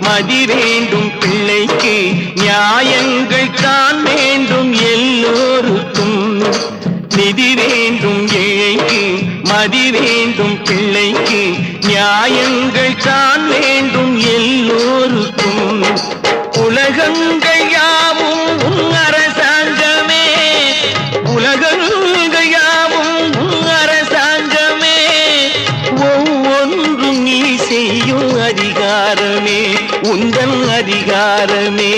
மதி வேண்டும் பிள்ளைக்கு நியாயங்கள் தான் வேண்டும் எல்லோருக்கும் நிதி வேண்டும் ஏழைக்கு மதி வேண்டும் பிள்ளைக்கு நியாயங்கள் தான் வேண்டும் எல்லோருக்கும் உலகங்கள் யாவும் அரசாங்கமே உலகங்கள் யாவும் அரசாங்கமே ஒவ்வொன்றும் நீ செய்யும் அதிகாரமே உந்தன் அதிகாரமே